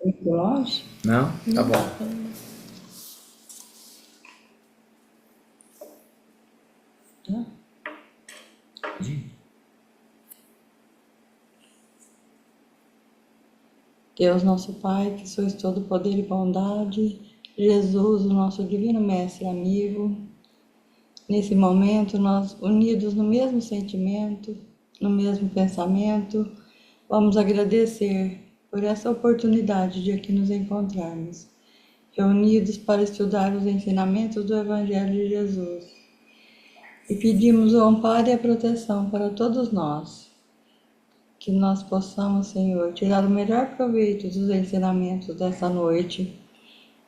Muito longe? Não? Tá bom. Tá? Deus, nosso Pai, que sois todo poder e bondade, Jesus, o nosso divino mestre e amigo, nesse momento, nós unidos no mesmo sentimento, no mesmo pensamento, vamos agradecer por essa oportunidade de aqui nos encontrarmos, reunidos para estudar os ensinamentos do Evangelho de Jesus. E pedimos o amparo e a proteção para todos nós, que nós possamos, Senhor, tirar o melhor proveito dos ensinamentos dessa noite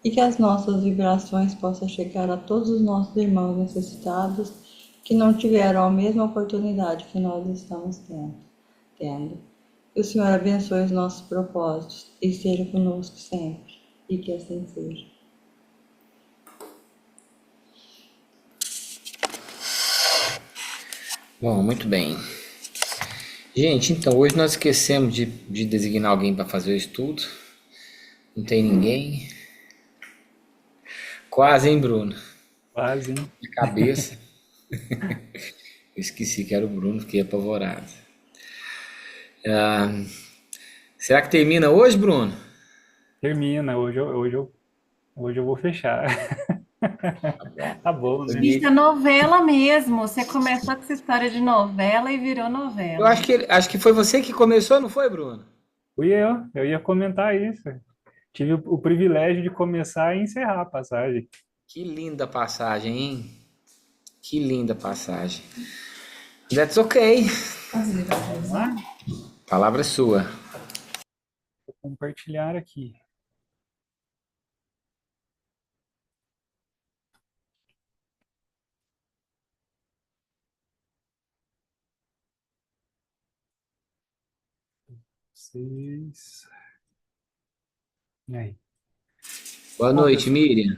e que as nossas vibrações possam chegar a todos os nossos irmãos necessitados que não tiveram a mesma oportunidade que nós estamos tendo. Que o Senhor abençoe os nossos propósitos e esteja conosco sempre, e que assim seja. Bom, muito bem. Gente, então hoje nós esquecemos de designar alguém para fazer o estudo. Não tem ninguém. Quase, hein, Bruno? Quase, hein? De cabeça. Eu esqueci que era o Bruno, fiquei apavorado. Será que termina hoje, Bruno? Termina, hoje eu vou fechar. Tá bom. Tá bom, Ô, né? Isso é Miriam, novela mesmo. Você começou com essa história de novela e virou eu novela. acho que foi você que começou, não foi, Bruno? Eu ia comentar isso. Tive o privilégio de começar e encerrar a passagem. Que linda passagem, hein? Que linda passagem. That's okay. Vamos lá? Palavra sua. Vou compartilhar aqui. Vocês. E aí? Boa Bom, noite, pessoal, Miriam.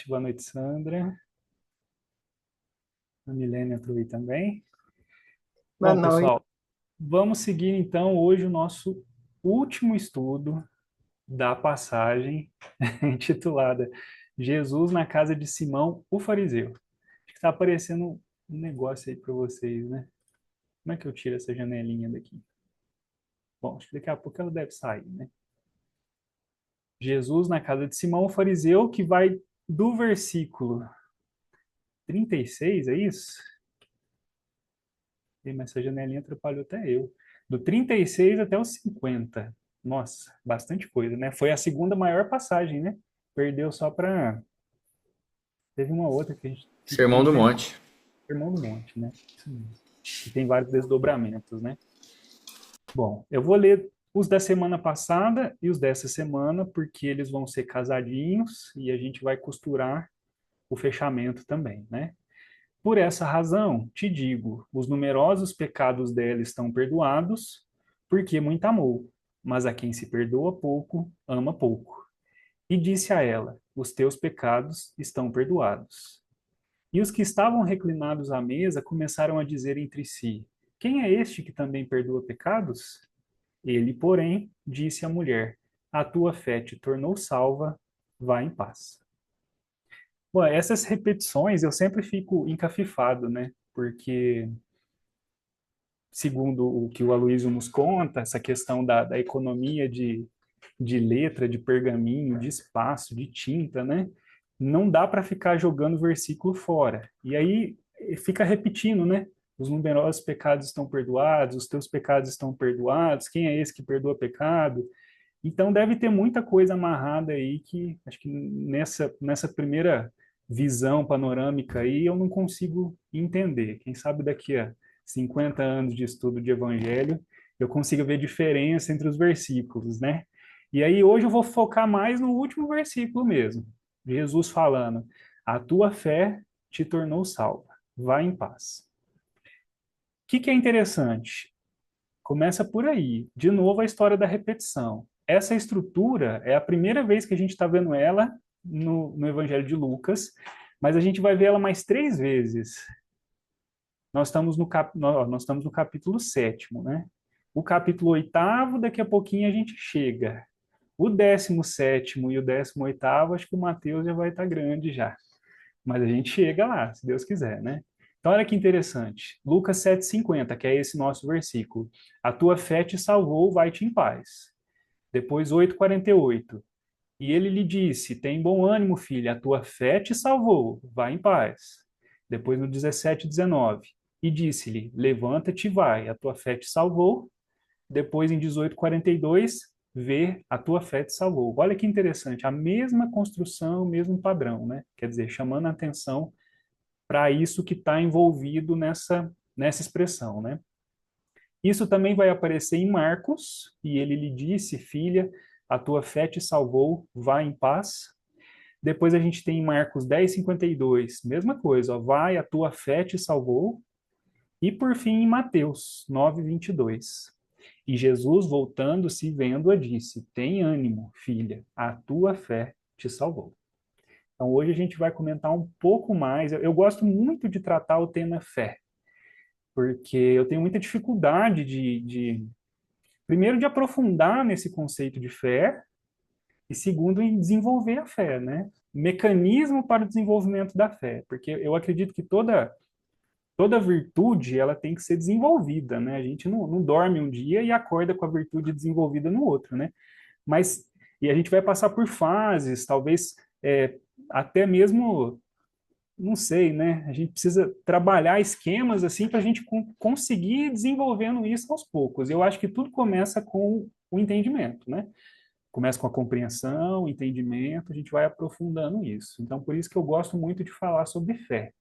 boa noite, Sandra. A Milênia entrou aí também. Boa Bom, noite. pessoal, vamos seguir então hoje o nosso último estudo da passagem intitulada Jesus na casa de Simão, o fariseu. Acho que está aparecendo um negócio aí para vocês, né? Como é que eu tiro essa janelinha daqui? Bom, acho que daqui a pouco ela deve sair, né? Jesus na casa de Simão, o fariseu, que vai do versículo 36, é isso? Mas essa janelinha atrapalhou até eu. Do 36 até o 50. Nossa, bastante coisa, né? Foi a segunda maior passagem, né? Perdeu só para. Teve uma outra que a gente Sermão não do tem. Monte. Irmão do Monte, né? Isso mesmo. E tem vários desdobramentos, né? Bom, eu vou ler os da semana passada e os dessa semana, porque eles vão ser casadinhos e a gente vai costurar o fechamento também, né? Por essa razão, te digo, os numerosos pecados dela estão perdoados, porque muito amou, mas a quem se perdoa pouco, ama pouco. E disse a ela: os teus pecados estão perdoados. E os que estavam reclinados à mesa começaram a dizer entre si: quem é este que também perdoa pecados? Ele, porém, disse à mulher: a tua fé te tornou salva, vá em paz. Bom, essas repetições eu sempre fico encafifado, né? Porque, segundo o que o Aloysio nos conta, essa questão da economia de letra, de pergaminho, de espaço, de tinta, né? Não dá para ficar jogando versículo fora. E aí fica repetindo, né? Os numerosos pecados estão perdoados, os teus pecados estão perdoados, quem é esse que perdoa pecado? Então deve ter muita coisa amarrada aí que acho que nessa primeira visão panorâmica aí eu não consigo entender. Quem sabe daqui a 50 anos de estudo de evangelho eu consigo ver diferença entre os versículos, né? E aí hoje eu vou focar mais no último versículo mesmo. Jesus falando: a tua fé te tornou salva. Vá em paz. O que é interessante? Começa por aí. De novo, a história da repetição. Essa estrutura é a primeira vez que a gente está vendo ela no Evangelho de Lucas, mas a gente vai ver ela mais 3 vezes. Nós estamos no capítulo 7º, né? O capítulo 8º, daqui a pouquinho a gente chega. O 17º e o 18º, acho que o Mateus já vai estar grande já. Mas a gente chega lá, se Deus quiser, né? Então, olha que interessante. Lucas 7,50, que é esse nosso versículo. A tua fé te salvou, vai-te em paz. Depois, 8,48. E ele lhe disse, tem bom ânimo, filha, a tua fé te salvou, vai em paz. Depois, no 17,19. E disse-lhe, levanta-te e vai, a tua fé te salvou. Depois, em 18,42, vê, a tua fé te salvou. Olha que interessante, a mesma construção, o mesmo padrão, né? Quer dizer, chamando a atenção para isso que está envolvido nessa expressão, né? Isso também vai aparecer em Marcos, e ele lhe disse, filha, a tua fé te salvou, vá em paz. Depois a gente tem em Marcos 10,52, mesma coisa, ó, vai, a tua fé te salvou. E por fim em Mateus 9,22. E Jesus, voltando-se e vendo-a, disse, tem ânimo, filha, a tua fé te salvou. Então hoje a gente vai comentar um pouco mais. Eu gosto muito de tratar o tema fé, porque eu tenho muita dificuldade primeiro, de aprofundar nesse conceito de fé, e segundo, em desenvolver a fé, né? Mecanismo para o desenvolvimento da fé, porque eu acredito que toda virtude ela tem que ser desenvolvida, né? A gente não dorme um dia e acorda com a virtude desenvolvida no outro, né? Mas, e a gente vai passar por fases, talvez até mesmo, não sei, né? A gente precisa trabalhar esquemas assim para a gente conseguir desenvolvendo isso aos poucos. Eu acho que tudo começa com o entendimento, né? Começa com a compreensão, o entendimento, a gente vai aprofundando isso. Então, por isso que eu gosto muito de falar sobre fé.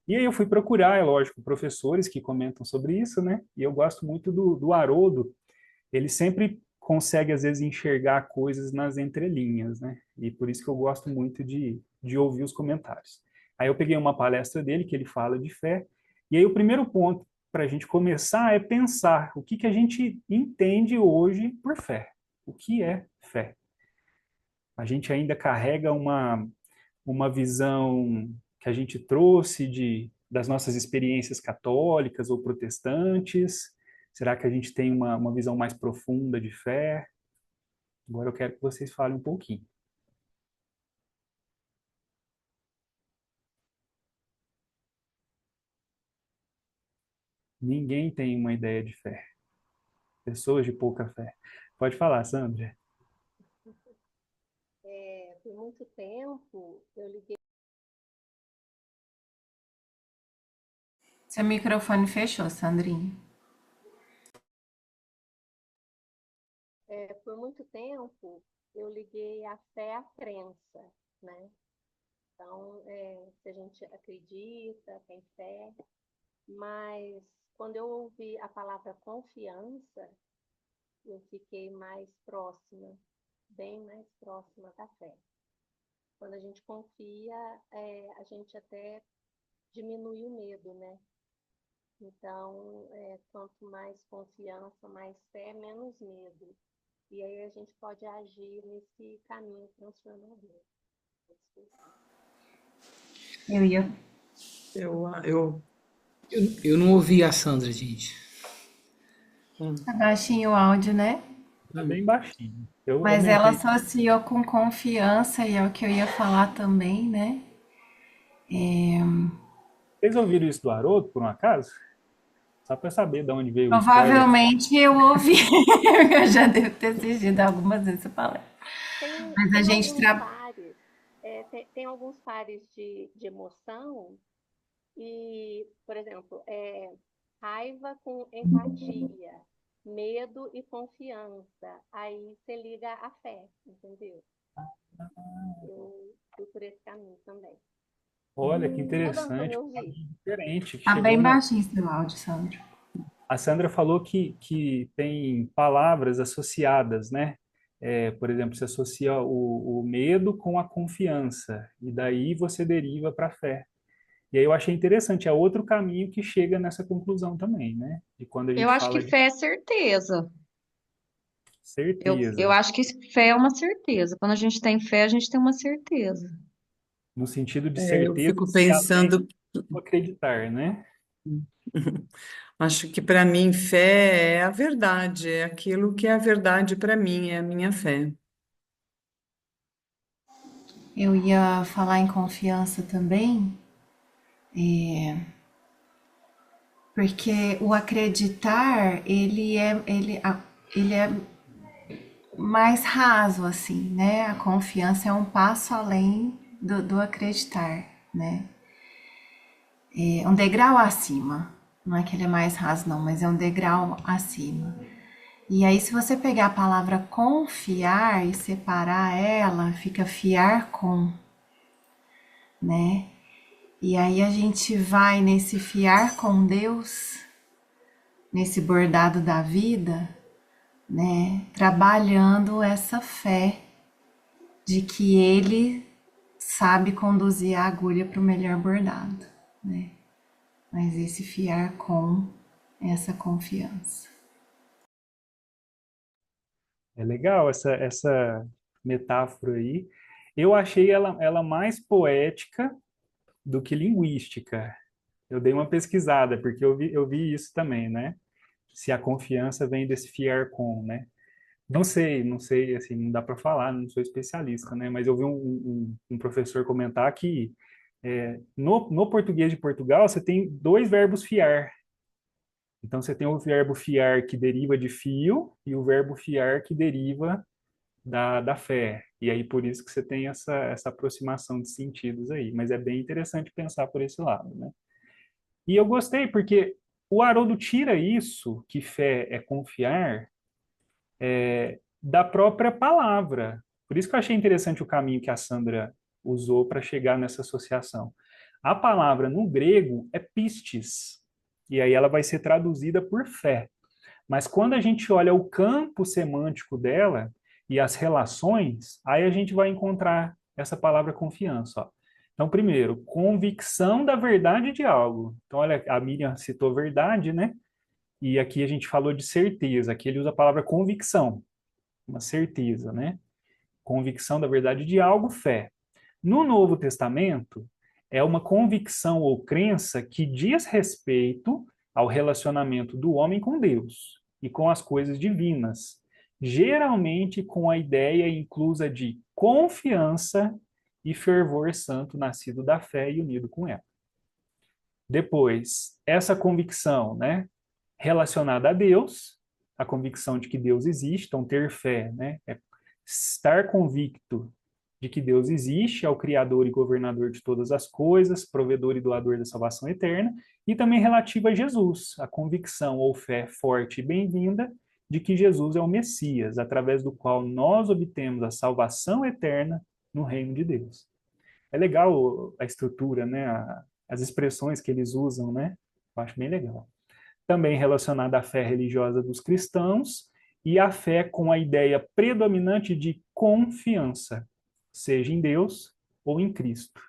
E aí eu fui procurar, é lógico, professores que comentam sobre isso, né? E eu gosto muito do Haroldo. Ele sempre consegue, às vezes, enxergar coisas nas entrelinhas, né? E por isso que eu gosto muito de ouvir os comentários. Aí eu peguei uma palestra dele, que ele fala de fé, e aí o primeiro ponto para a gente começar é pensar o que a gente entende hoje por fé. O que é fé? A gente ainda carrega uma visão que a gente trouxe das nossas experiências católicas ou protestantes? Será que a gente tem uma visão mais profunda de fé? Agora eu quero que vocês falem um pouquinho. Ninguém tem uma ideia de fé. Pessoas de pouca fé. Pode falar, Sandra. Por muito tempo, eu liguei. Seu microfone fechou, Sandrinha. Por muito tempo, eu liguei a fé à crença, né? Então, se a gente acredita, tem fé, mas quando eu ouvi a palavra confiança, eu fiquei mais próxima, bem mais próxima da fé. Quando a gente confia, a gente até diminui o medo, né? Então, quanto mais confiança, mais fé, menos medo. E aí a gente pode agir nesse caminho transformador. Eu ia. Eu, Eu não ouvi a Sandra, gente. Tá baixinho o áudio, né? Tá bem baixinho. Eu Mas ela aumentei. associou com confiança e é o que eu ia falar também, né? Vocês ouviram isso do Haroldo, por um acaso? Só para saber de onde veio o spoiler. Provavelmente eu ouvi, eu já devo ter assistido algumas vezes essa palestra. Mas a Tem gente alguns trabalha. pares, tem alguns pares de emoção e, por exemplo, raiva com empatia, medo e confiança. Aí você liga a fé, entendeu? Eu fui por esse caminho também. Olha que Tá dando para me interessante, um ouvir? caminho diferente. Que Tá chegou bem baixinho seu áudio, Sandro. A Sandra falou que tem palavras associadas, né? Por exemplo, se associa o medo com a confiança, e daí você deriva para a fé. E aí eu achei interessante, é outro caminho que chega nessa conclusão também, né? De quando a eu gente acho que fala de fé é certeza. Eu certeza, acho que fé é uma certeza. Quando a gente tem fé, a gente tem uma certeza. no sentido de Eu certeza fico e além pensando, do acreditar, né? Acho que para mim fé é a verdade, é aquilo que é a verdade para mim, é a minha fé. Eu ia falar em confiança também, porque o acreditar, ele é mais raso, assim, né? A confiança é um passo além do acreditar, né? É um degrau acima. Não é que ele é mais raso, não, mas é um degrau acima. E aí, se você pegar a palavra confiar e separar ela, fica fiar com, né? E aí a gente vai nesse fiar com Deus, nesse bordado da vida, né? Trabalhando essa fé de que Ele sabe conduzir a agulha para o melhor bordado, né? Mas esse fiar com essa confiança. É legal essa metáfora aí. Eu achei ela mais poética do que linguística. Eu dei uma pesquisada, porque eu vi isso também, né? Se a confiança vem desse fiar com, né? Não sei, assim, não dá para falar, não sou especialista, né? Mas eu vi um professor comentar que no português de Portugal você tem dois verbos fiar. Então você tem o verbo fiar que deriva de fio e o verbo fiar que deriva da fé. E aí por isso que você tem essa aproximação de sentidos aí. Mas é bem interessante pensar por esse lado, né? E eu gostei porque o Haroldo tira isso, que fé é confiar, da própria palavra. Por isso que eu achei interessante o caminho que a Sandra usou para chegar nessa associação. A palavra no grego é pistis, e aí ela vai ser traduzida por fé. Mas quando a gente olha o campo semântico dela e as relações, aí a gente vai encontrar essa palavra confiança. Ó. Então, primeiro, convicção da verdade de algo. Então, olha, a Miriam citou verdade, né? E aqui a gente falou de certeza. Aqui ele usa a palavra convicção, uma certeza, né? Convicção da verdade de algo, fé. No Novo Testamento, é uma convicção ou crença que diz respeito ao relacionamento do homem com Deus e com as coisas divinas, geralmente com a ideia inclusa de confiança e fervor santo nascido da fé e unido com ela. Depois, essa convicção, né, relacionada a Deus, a convicção de que Deus existe, então ter fé, né, é estar convicto de que Deus existe, é o Criador e governador de todas as coisas, provedor e doador da salvação eterna, e também relativa a Jesus, a convicção ou fé forte e bem-vinda de que Jesus é o Messias, através do qual nós obtemos a salvação eterna no reino de Deus. É legal a estrutura, né? As expressões que eles usam, né? Eu acho bem legal. Também relacionada à fé religiosa dos cristãos e a fé com a ideia predominante de confiança, seja em Deus ou em Cristo.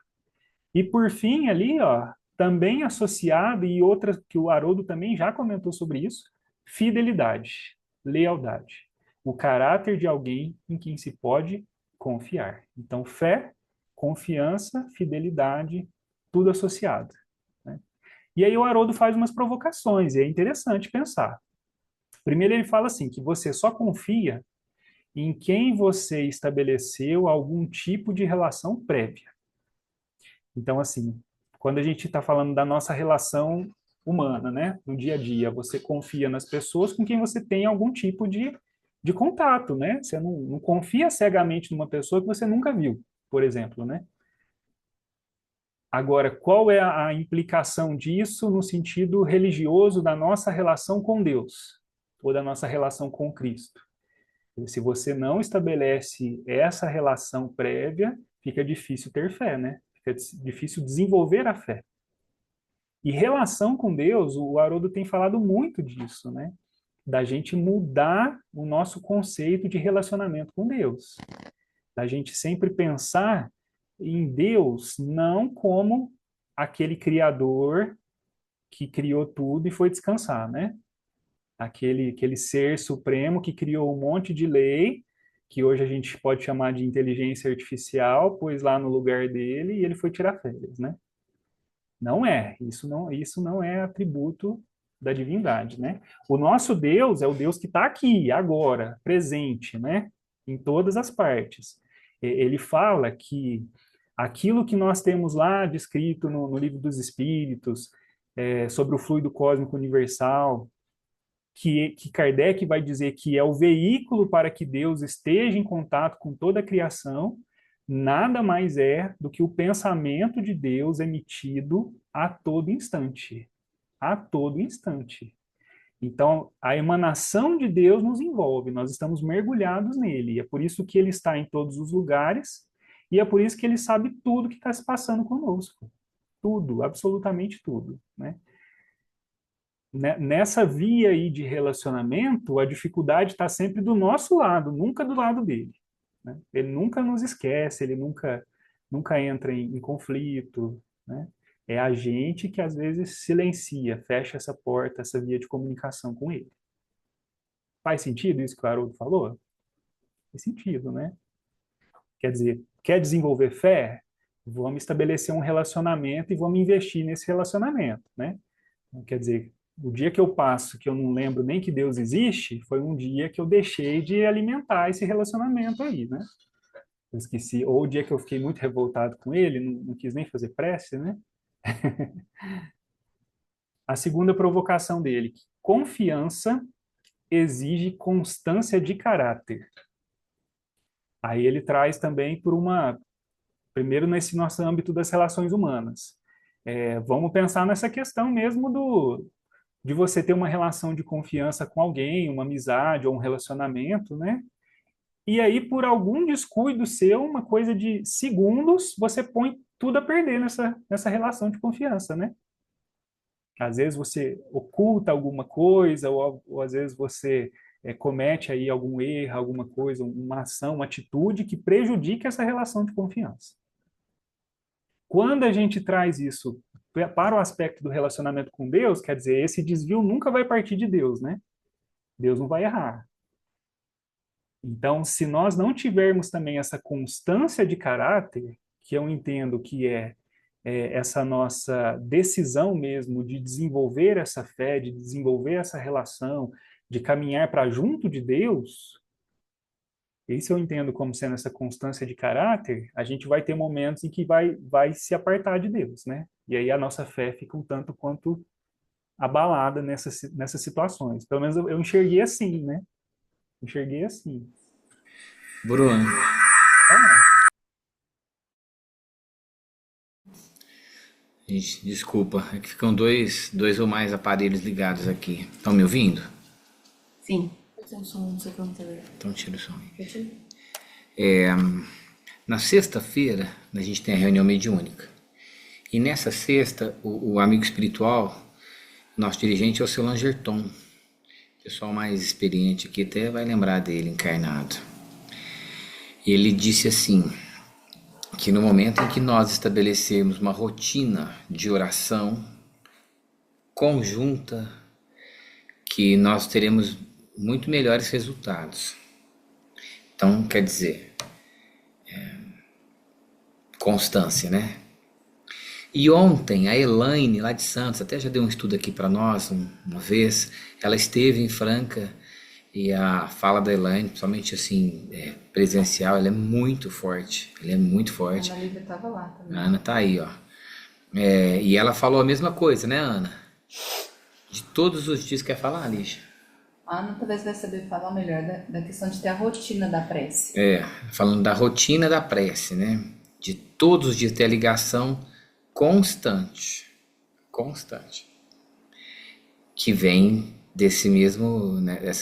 E por fim, ali, ó, também associado, e outra que o Haroldo também já comentou sobre isso, fidelidade, lealdade. O caráter de alguém em quem se pode confiar. Então, fé, confiança, fidelidade, tudo associado. Né? E aí o Haroldo faz umas provocações, e é interessante pensar. Primeiro ele fala assim, que você só confia em quem você estabeleceu algum tipo de relação prévia. Então, assim, quando a gente está falando da nossa relação humana, né, no dia a dia, você confia nas pessoas com quem você tem algum tipo de contato, né? Você não confia cegamente numa pessoa que você nunca viu, por exemplo, né? Agora, qual é a implicação disso no sentido religioso da nossa relação com Deus, ou da nossa relação com Cristo? Se você não estabelece essa relação prévia, fica difícil ter fé, né? Fica difícil desenvolver a fé. E relação com Deus, o Haroldo tem falado muito disso, né? Da gente mudar o nosso conceito de relacionamento com Deus. Da gente sempre pensar em Deus não como aquele criador que criou tudo e foi descansar, né? Aquele ser supremo que criou um monte de lei, que hoje a gente pode chamar de inteligência artificial, pôs lá no lugar dele e ele foi tirar férias, né? Não é, isso não é atributo da divindade, né? O nosso Deus é o Deus que está aqui, agora, presente, né? Em todas as partes. Ele fala que aquilo que nós temos lá descrito no Livro dos Espíritos, sobre o fluido cósmico universal, que Kardec vai dizer que é o veículo para que Deus esteja em contato com toda a criação, nada mais é do que o pensamento de Deus emitido a todo instante. A todo instante. Então, a emanação de Deus nos envolve, nós estamos mergulhados nele, e é por isso que ele está em todos os lugares, e é por isso que ele sabe tudo que está se passando conosco. Tudo, absolutamente tudo, né? Nessa via aí de relacionamento, a dificuldade está sempre do nosso lado, nunca do lado dele, né? Ele nunca nos esquece, ele nunca entra em conflito, né? É a gente que às vezes silencia, fecha essa porta, essa via de comunicação com ele. Faz sentido isso que o Haroldo falou? Faz sentido, né? Quer dizer, quer desenvolver fé? Vamos estabelecer um relacionamento e vamos investir nesse relacionamento, né? Quer dizer, o dia que eu passo que eu não lembro nem que Deus existe, foi um dia que eu deixei de alimentar esse relacionamento aí, né? Eu esqueci, ou o dia que eu fiquei muito revoltado com ele, não quis nem fazer prece, né? A segunda provocação dele, confiança exige constância de caráter. Aí ele traz também primeiro nesse nosso âmbito das relações humanas. Vamos pensar nessa questão mesmo de você ter uma relação de confiança com alguém, uma amizade ou um relacionamento, né? E aí, por algum descuido seu, uma coisa de segundos, você põe tudo a perder nessa relação de confiança, né? Às vezes você oculta alguma coisa, ou às vezes você comete aí algum erro, alguma coisa, uma ação, uma atitude que prejudica essa relação de confiança. Quando a gente traz isso para o aspecto do relacionamento com Deus, quer dizer, esse desvio nunca vai partir de Deus, né? Deus não vai errar. Então, se nós não tivermos também essa constância de caráter, que eu entendo que é essa nossa decisão mesmo de desenvolver essa fé, de desenvolver essa relação, de caminhar para junto de Deus, isso eu entendo como sendo essa constância de caráter, a gente vai ter momentos em que vai se apartar de Deus, né? E aí a nossa fé fica um tanto quanto abalada nessas situações. Pelo menos eu enxerguei assim, né? Enxerguei assim. Bruno, gente, desculpa, é que ficam dois ou mais aparelhos ligados aqui. Estão me ouvindo? Sim. Então tira o som. Na sexta-feira, a gente tem a reunião mediúnica. E nessa sexta, o amigo espiritual, nosso dirigente é o seu Langerton. O pessoal mais experiente aqui até vai lembrar dele, encarnado. E ele disse assim, que no momento em que nós estabelecermos uma rotina de oração conjunta, que nós teremos muito melhores resultados. Então, quer dizer, constância, né? E ontem, a Elaine, lá de Santos, até já deu um estudo aqui para nós uma vez, ela esteve em Franca, e a fala da Elaine, principalmente assim, presencial, ela é muito forte. Ela é muito forte. A Ana Lívia estava lá também. A Ana tá aí, ó. E ela falou a mesma coisa, né, Ana? De todos os dias, quer falar, Lígia? A Ana talvez vai saber falar melhor da questão de ter a rotina da prece. Falando da rotina da prece, né? De todos os dias ter a ligação constante, que vem dessa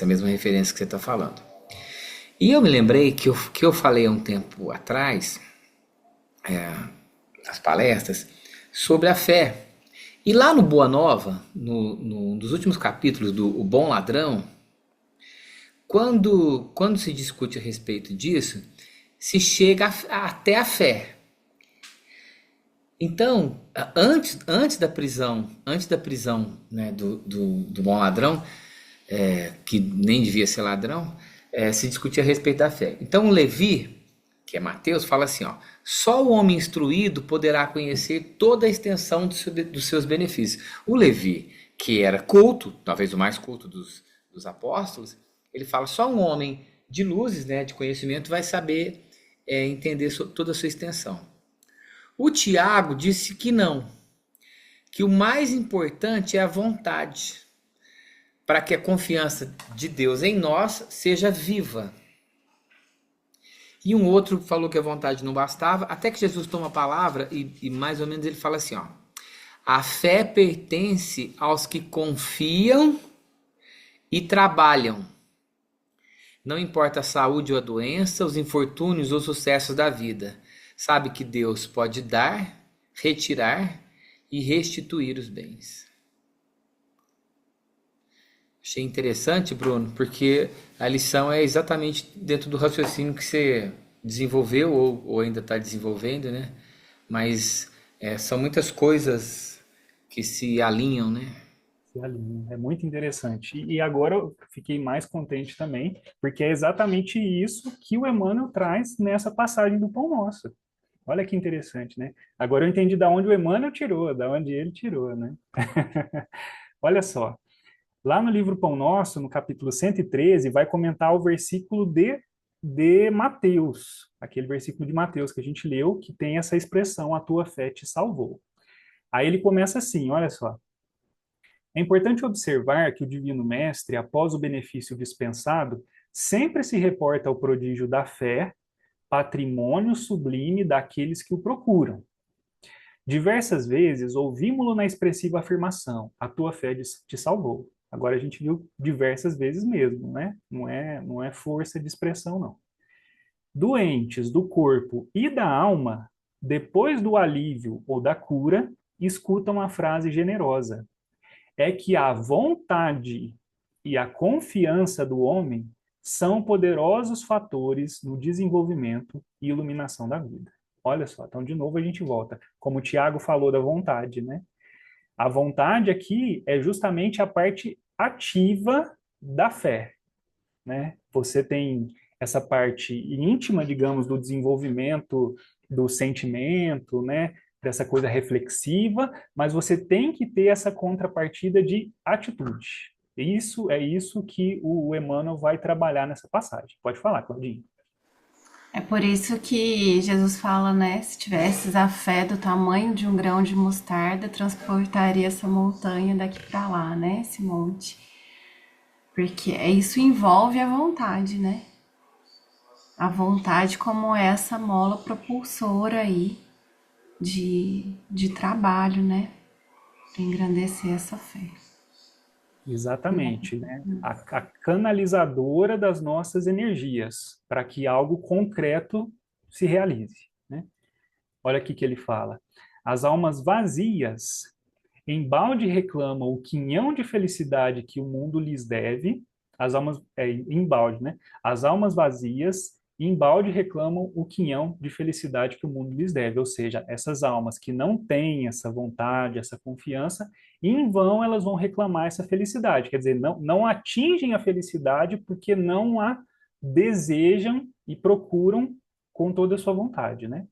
mesma referência que você está falando. E eu me lembrei que eu falei há um tempo atrás, nas palestras, sobre a fé. E lá no Boa Nova, nos últimos capítulos do O Bom Ladrão, quando se discute a respeito disso, se chega até a fé. Então, antes da prisão, né, do bom ladrão, que nem devia ser ladrão, se discutia a respeito da fé. Então, o Levi, que é Mateus, fala assim, ó, só o homem instruído poderá conhecer toda a extensão dos seus benefícios. O Levi, que era culto, talvez o mais culto dos apóstolos, ele fala, só um homem de luzes, né, de conhecimento, vai saber entender toda a sua extensão. O Tiago disse que não, que o mais importante é a vontade, para que a confiança de Deus em nós seja viva. E um outro falou que a vontade não bastava, até que Jesus toma a palavra e mais ou menos ele fala assim, ó, a fé pertence aos que confiam e trabalham. Não importa a saúde ou a doença, os infortúnios ou sucessos da vida. Sabe que Deus pode dar, retirar e restituir os bens. Achei interessante, Bruno, porque a lição é exatamente dentro do raciocínio que você desenvolveu ou ainda está desenvolvendo, né? Mas são muitas coisas que se alinham, né? É muito interessante. E agora eu fiquei mais contente também, porque é exatamente isso que o Emmanuel traz nessa passagem do Pão Nosso. Olha que interessante, né? Agora eu entendi da onde o Emmanuel tirou, da onde ele tirou, né? Olha só. Lá no livro Pão Nosso, no capítulo 113, vai comentar o versículo de Mateus, aquele versículo de Mateus que a gente leu, que tem essa expressão, a tua fé te salvou. Aí ele começa assim, olha só. É importante observar que o Divino Mestre, após o benefício dispensado, sempre se reporta ao prodígio da fé, patrimônio sublime daqueles que o procuram. Diversas vezes ouvimos-lo na expressiva afirmação, a tua fé te salvou. Agora a gente viu diversas vezes mesmo, né? Não é força de expressão, não. Doentes do corpo e da alma, depois do alívio ou da cura, escutam a frase generosa. É que a vontade e a confiança do homem são poderosos fatores no desenvolvimento e iluminação da vida. Olha só, então de novo a gente volta. Como o Tiago falou da vontade, né? A vontade aqui é justamente a parte ativa da fé, né? Você tem essa parte íntima, digamos, do desenvolvimento do sentimento, né? Dessa coisa reflexiva, mas você tem que ter essa contrapartida de atitude. Isso é isso que o Emmanuel vai trabalhar nessa passagem. Pode falar, Claudinho. É por isso que Jesus fala, né? Se tivesses a fé do tamanho de um grão de mostarda, transportaria essa montanha daqui para lá, né? Esse monte. Porque isso envolve a vontade, né? A vontade como essa mola propulsora aí de trabalho, né? Para engrandecer essa fé. Exatamente, né? A canalizadora das nossas energias para que algo concreto se realize, né? Olha aqui que ele fala. As almas vazias embalde reclamam o quinhão de felicidade que o mundo lhes deve. As almas embalde, né? As almas vazias embalde reclamam o quinhão de felicidade que o mundo lhes deve, ou seja, essas almas que não têm essa vontade, essa confiança, em vão elas vão reclamar essa felicidade, quer dizer, não atingem a felicidade porque não a desejam e procuram com toda a sua vontade, né?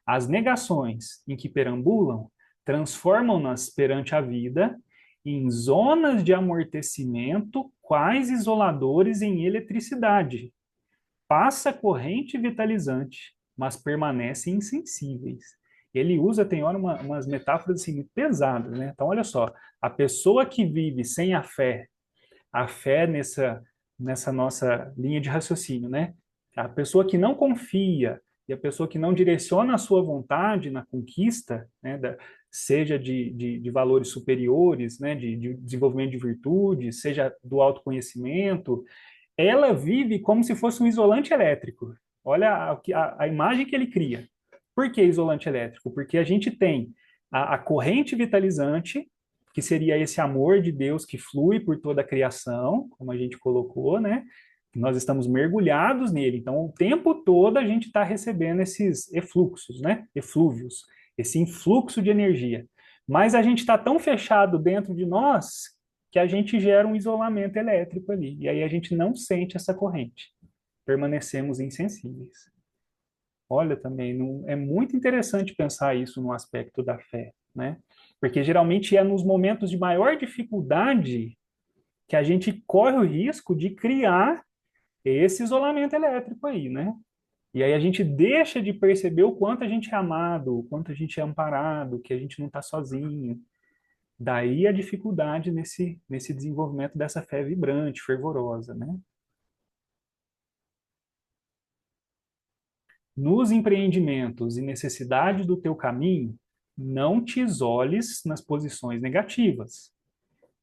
As negações em que perambulam transformam-nas perante a vida em zonas de amortecimento, quais isoladores em eletricidade. Passa corrente vitalizante, mas permanecem insensíveis. Ele usa, tem hora, umas metáforas assim, muito pesadas, né? Então, olha só, a pessoa que vive sem a fé nessa nossa linha de raciocínio, né? A pessoa que não confia e a pessoa que não direciona a sua vontade na conquista, né, seja de valores superiores, né, de desenvolvimento de virtudes, seja do autoconhecimento, ela vive como se fosse um isolante elétrico. Olha a imagem que ele cria. Por que isolante elétrico? Porque a gente tem a corrente vitalizante, que seria esse amor de Deus que flui por toda a criação, como a gente colocou, né? Nós estamos mergulhados nele, então o tempo todo a gente está recebendo esses efluxos, né? Eflúvios, esse influxo de energia. Mas a gente está tão fechado dentro de nós que a gente gera um isolamento elétrico ali, e aí a gente não sente essa corrente. Permanecemos insensíveis. Olha também, é muito interessante pensar isso no aspecto da fé, né? Porque geralmente é nos momentos de maior dificuldade que a gente corre o risco de criar esse isolamento elétrico aí, né? E aí a gente deixa de perceber o quanto a gente é amado, o quanto a gente é amparado, que a gente não está sozinho. Daí a dificuldade nesse desenvolvimento dessa fé vibrante, fervorosa, né? Nos empreendimentos e necessidades do teu caminho, não te isoles nas posições negativas.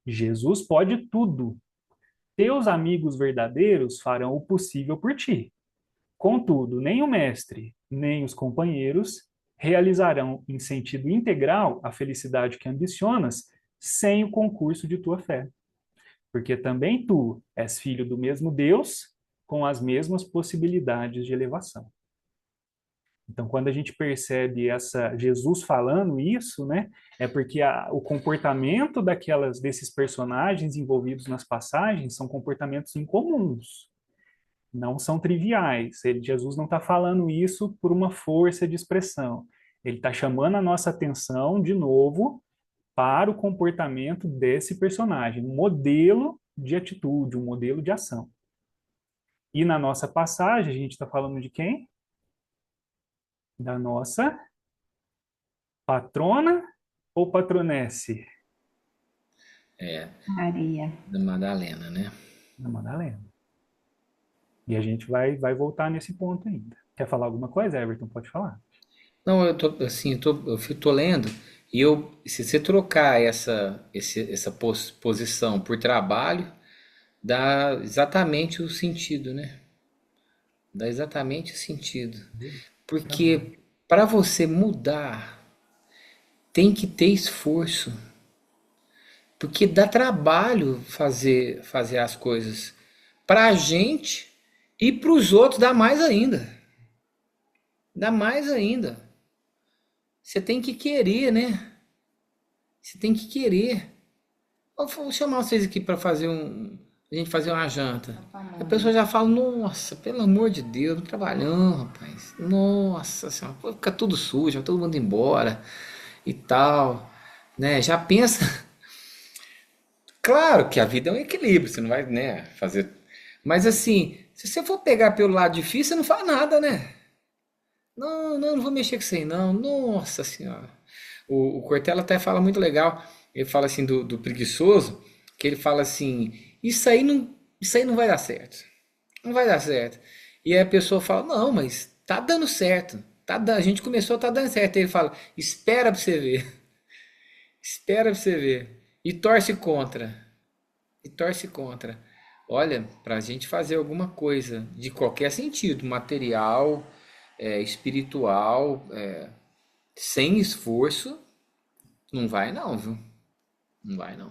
Jesus pode tudo. Teus amigos verdadeiros farão o possível por ti. Contudo, nem o mestre, nem os companheiros realizarão em sentido integral a felicidade que ambicionas sem o concurso de tua fé. Porque também tu és filho do mesmo Deus, com as mesmas possibilidades de elevação. Então, quando a gente percebe Jesus falando isso, né, é porque o comportamento desses personagens envolvidos nas passagens são comportamentos incomuns, não são triviais. Jesus não está falando isso por uma força de expressão. Ele está chamando a nossa atenção, de novo, para o comportamento desse personagem, um modelo de atitude, um modelo de ação. E na nossa passagem, a gente está falando de quem? Da nossa patrona ou patronesse? Maria. Da Madalena, né? Da Madalena. E a gente vai voltar nesse ponto ainda. Quer falar alguma coisa, Everton? Pode falar. Não, eu tô assim, tô lendo e se você trocar essa posição por trabalho, dá exatamente o sentido, né? Dá exatamente o sentido. Porque para você mudar, tem que ter esforço. Porque dá trabalho fazer as coisas. Para a gente e para os outros dá mais ainda. Dá mais ainda. Você tem que querer, né? Você tem que querer. Vou chamar vocês aqui para a gente fazer uma janta. A pessoa já fala, nossa, pelo amor de Deus, não trabalhando, rapaz. Nossa senhora, pô, fica tudo sujo, vai todo mundo embora e tal, né? Já pensa. Claro que a vida é um equilíbrio, você não vai, né, fazer. Mas assim, se você for pegar pelo lado difícil, você não faz nada, né? Não vou mexer com isso aí, não. Nossa senhora. O Cortella até fala muito legal. Ele fala assim do preguiçoso, que ele fala assim, isso aí não vai dar certo. Não vai dar certo. E aí a pessoa fala, não, mas tá dando certo. A gente começou, tá dando certo. Aí ele fala, espera pra você ver. Espera pra você ver. E torce contra. E torce contra. Olha, pra gente fazer alguma coisa de qualquer sentido, material, espiritual, sem esforço, não vai não, viu? Não vai não.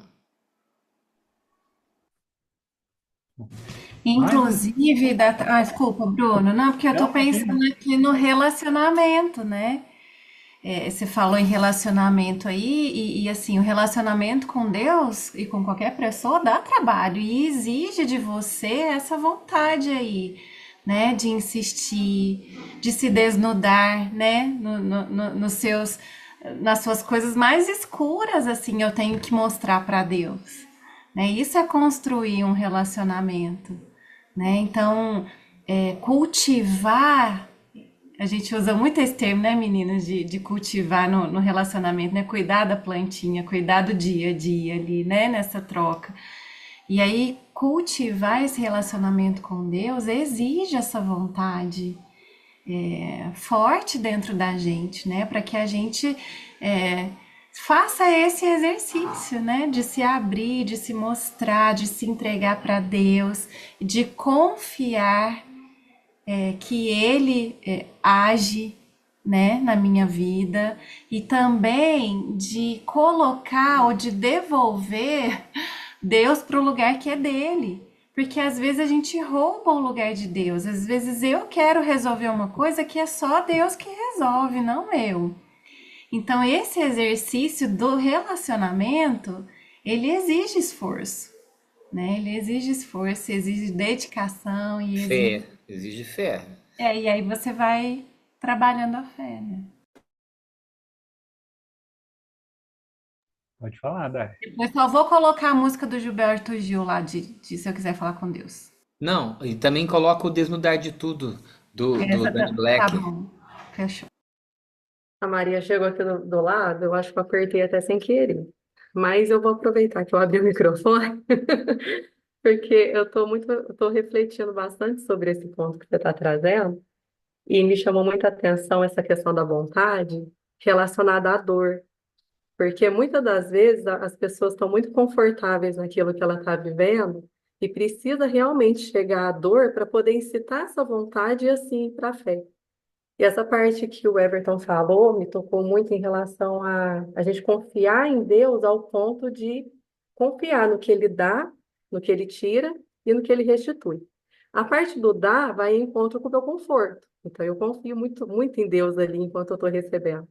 Inclusive, desculpa, Bruno, não, porque eu tô Não, pensando imagina. aqui no relacionamento, né? Você falou em relacionamento aí, assim, o relacionamento com Deus e com qualquer pessoa dá trabalho e exige de você essa vontade aí, né? De insistir, de se desnudar, né? Nos seus, nas suas coisas mais escuras, assim, eu tenho que mostrar para Deus, né? Isso é construir um relacionamento, né? Então, cultivar, a gente usa muito esse termo, né, meninas, de cultivar no relacionamento, né? Cuidar da plantinha, cuidar do dia a dia ali, né? Nessa troca. E aí, cultivar esse relacionamento com Deus exige essa vontade forte dentro da gente, né? Para que a gente faça esse exercício, né? De se abrir, de se mostrar, de se entregar para Deus, de confiar que Ele age, né, na minha vida, e também de colocar ou de devolver Deus para o lugar que é dele. Porque às vezes a gente rouba o lugar de Deus. Às vezes eu quero resolver uma coisa que é só Deus que resolve, não eu. Então esse exercício do relacionamento, ele exige esforço, né? Ele exige esforço, exige dedicação e exige... Fé, exige fé. e aí você vai trabalhando a fé, né? Pode falar, Dai. Eu só vou colocar a música do Gilberto Gil lá de Se Eu Quiser Falar com Deus. Não, e também coloca o Desnudar de Tudo, do Essa Danny tá Black. bom. Fechou. A Maria chegou aqui do lado, eu acho que eu apertei até sem querer. Mas eu vou aproveitar que eu abri o microfone, porque eu tô refletindo bastante sobre esse ponto que você está trazendo, e me chamou muita atenção essa questão da vontade relacionada à dor. Porque muitas das vezes as pessoas estão muito confortáveis naquilo que ela está vivendo e precisa realmente chegar à dor para poder incitar essa vontade e assim ir para a fé. E essa parte que o Everton falou me tocou muito em relação a gente confiar em Deus ao ponto de confiar no que Ele dá, no que Ele tira e no que Ele restitui. A parte do dar vai em encontro com o meu conforto. Então, eu confio muito, muito em Deus ali enquanto eu estou recebendo.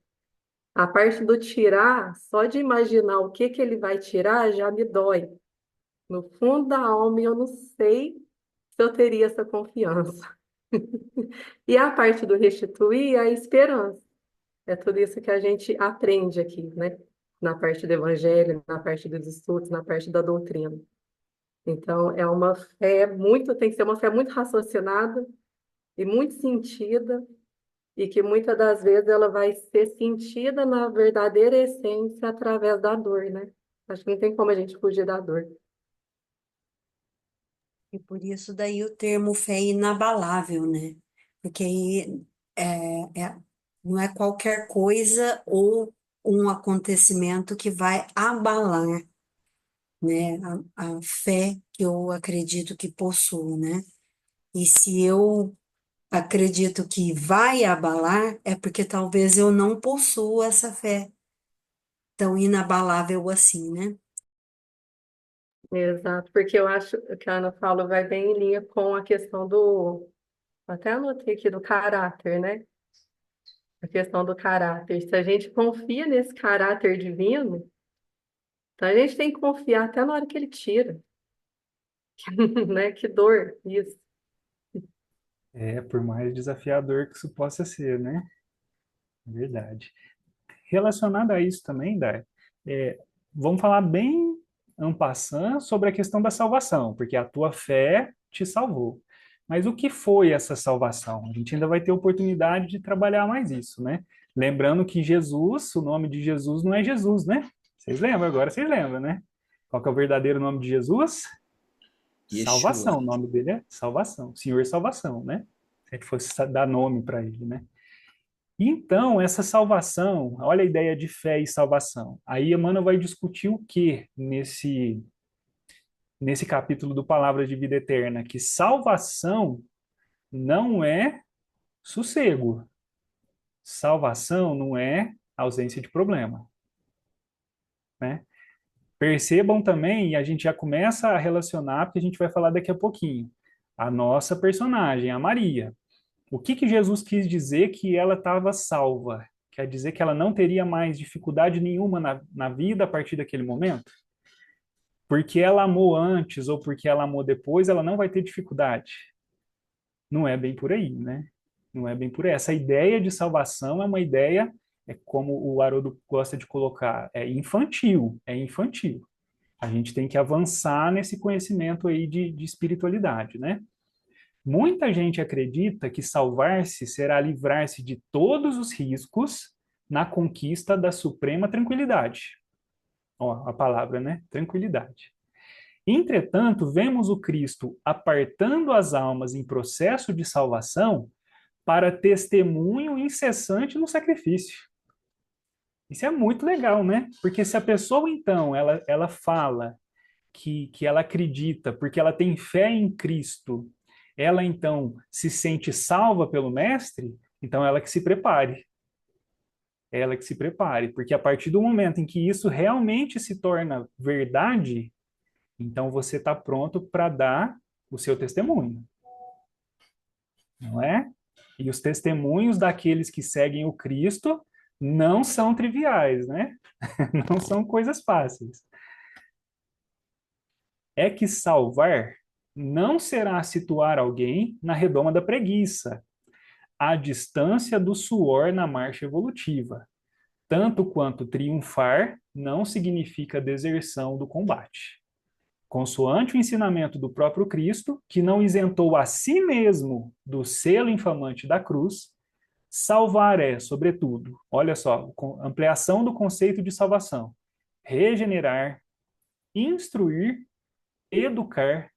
A parte do tirar, só de imaginar o que Ele vai tirar já me dói. No fundo da alma, eu não sei se eu teria essa confiança. E a parte do restituir é a esperança. É tudo isso que a gente aprende aqui, né? Na parte do evangelho, na parte dos estudos, na parte da doutrina. Então, é uma fé muito, tem que ser uma fé muito raciocinada e muito sentida, e que muitas das vezes ela vai ser sentida na verdadeira essência através da dor, né? Acho que não tem como a gente fugir da dor. E por isso daí o termo fé inabalável, né? Porque aí não é qualquer coisa ou um acontecimento que vai abalar, né? A fé que eu acredito que possuo, né? E se eu acredito que vai abalar, é porque talvez eu não possuo essa fé tão inabalável assim, né? Exato, porque eu acho que a Ana Paula vai bem em linha com a questão do, até anotei aqui, do caráter, né? A questão do caráter. Se a gente confia nesse caráter divino, então a gente tem que confiar até na hora que ele tira, né? Que dor, isso. É, por mais desafiador que isso possa ser, né? Verdade. Relacionado a isso também, Dai, é, vamos falar bem en passant sobre a questão da salvação, porque a tua fé te salvou. Mas o que foi essa salvação? A gente ainda vai ter oportunidade de trabalhar mais isso, né? Lembrando que Jesus, o nome de Jesus não é Jesus, né? Vocês lembram? Agora vocês lembram, né? Qual que é o verdadeiro nome de Jesus? Yeshua. Salvação. O nome dele é Salvação. Senhor Salvação, né? Se a gente fosse dar nome para ele, né? Então, essa salvação, olha a ideia de fé e salvação. Aí Emmanuel vai discutir o que nesse capítulo do Palavra de Vida Eterna? Que salvação não é sossego. Salvação não é ausência de problema, né? Percebam também, e a gente já começa a relacionar, porque a gente vai falar daqui a pouquinho, a nossa personagem, a Maria. O que que Jesus quis dizer que ela estava salva? Quer dizer que ela não teria mais dificuldade nenhuma na vida a partir daquele momento? Porque ela amou antes ou porque ela amou depois, ela não vai ter dificuldade. Não é bem por aí, né? Não é bem por aí. Essa ideia de salvação é uma ideia, é como o Haroldo gosta de colocar, é infantil, é infantil. A gente tem que avançar nesse conhecimento aí de espiritualidade, né? Muita gente acredita que salvar-se será livrar-se de todos os riscos na conquista da suprema tranquilidade. Ó, a palavra, né? Tranquilidade. Entretanto, vemos o Cristo apartando as almas em processo de salvação para testemunho incessante no sacrifício. Isso é muito legal, né? Porque se a pessoa, então, ela fala que ela acredita, porque ela tem fé em Cristo, ela, então, se sente salva pelo Mestre, então ela que se prepare. Ela que se prepare, porque a partir do momento em que isso realmente se torna verdade, então você está pronto para dar o seu testemunho. Não é? E os testemunhos daqueles que seguem o Cristo não são triviais, né? Não são coisas fáceis. É que salvar não será situar alguém na redoma da preguiça, à distância do suor na marcha evolutiva, tanto quanto triunfar não significa deserção do combate. Consoante o ensinamento do próprio Cristo, que não isentou a si mesmo do selo infamante da cruz, salvar é, sobretudo, olha só, ampliação do conceito de salvação, regenerar, instruir, educar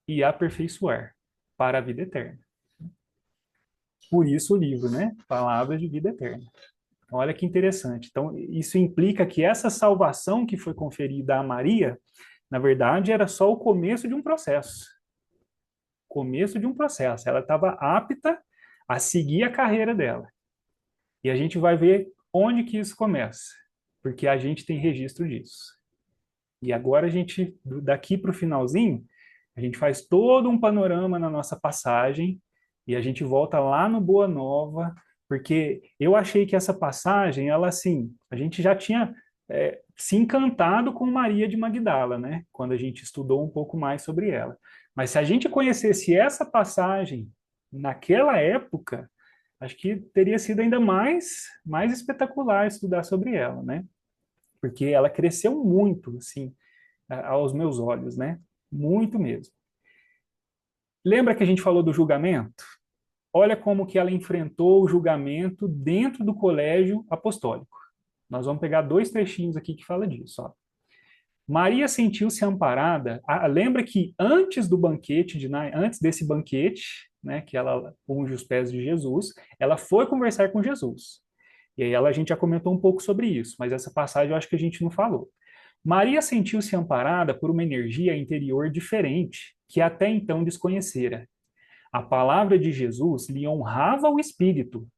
e aperfeiçoar para a vida eterna. Por isso o livro, né? Palavras de vida eterna. Olha que interessante. Então, isso implica que essa salvação que foi conferida a Maria, na verdade, era só o começo de um processo. Começo de um processo. Ela estava apta a seguir a carreira dela. E a gente vai ver onde que isso começa, porque a gente tem registro disso. E agora a gente, daqui para o finalzinho, a gente faz todo um panorama na nossa passagem e a gente volta lá no Boa Nova, porque eu achei que essa passagem, ela assim, a gente já tinha se encantado com Maria de Magdala, né? Quando a gente estudou um pouco mais sobre ela. Mas se a gente conhecesse essa passagem naquela época, acho que teria sido ainda mais espetacular estudar sobre ela, né? Porque ela cresceu muito, assim, aos meus olhos, né? Muito mesmo. Lembra que a gente falou do julgamento? Olha como que ela enfrentou o julgamento dentro do colégio apostólico. Nós vamos pegar 2 trechinhos aqui que fala disso, ó. Maria sentiu-se amparada. Lembra que antes do banquete antes desse banquete, né, que ela unge os pés de Jesus, ela foi conversar com Jesus. E aí a gente já comentou um pouco sobre isso, mas essa passagem eu acho que a gente não falou. Maria sentiu-se amparada por uma energia interior diferente, que até então desconhecera. A palavra de Jesus lhe honrava o espírito,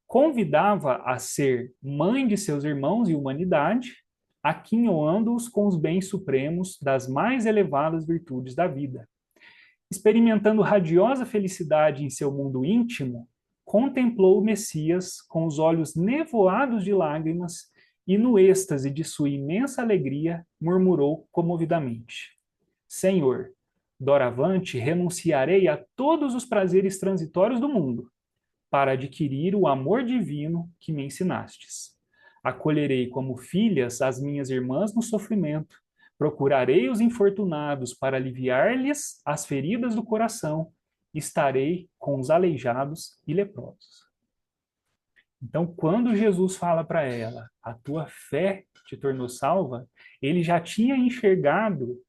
convidava a ser mãe de seus irmãos e humanidade, aquinhoando-os com os bens supremos das mais elevadas virtudes da vida. Experimentando radiosa felicidade em seu mundo íntimo, contemplou o Messias com os olhos nevoados de lágrimas e, no êxtase de sua imensa alegria, murmurou comovidamente: Senhor, doravante renunciarei a todos os prazeres transitórios do mundo, para adquirir o amor divino que me ensinastes. Acolherei como filhas as minhas irmãs no sofrimento, procurarei os infortunados para aliviar-lhes as feridas do coração, estarei com os aleijados e leprosos. Então, quando Jesus fala para ela, a tua fé te tornou salva, ele já tinha enxergado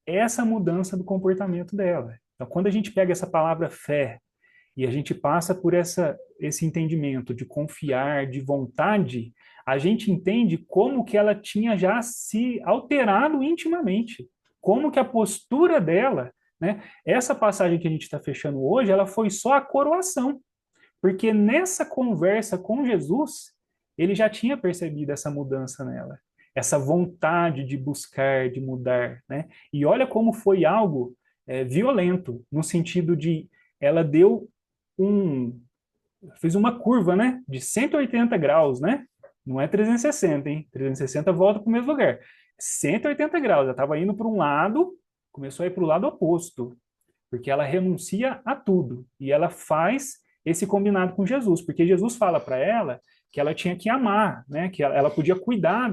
essa mudança do comportamento dela. Então, quando a gente pega essa palavra fé e a gente passa por esse entendimento de confiar, de vontade, a gente entende como que ela tinha já se alterado intimamente, como que a postura dela, né? Essa passagem que a gente está fechando hoje, ela foi só a coroação, porque nessa conversa com Jesus, ele já tinha percebido essa mudança nela, essa vontade de buscar, de mudar, né? E olha como foi algo violento, no sentido de ela fez uma curva, né, de 180 graus, né? Não é 360, hein? 360 volta para o mesmo lugar. 180 graus, ela estava indo para um lado, começou a ir para o lado oposto, porque ela renuncia a tudo. E ela faz esse combinado com Jesus, porque Jesus fala para ela que ela tinha que amar, né? Que ela podia cuidar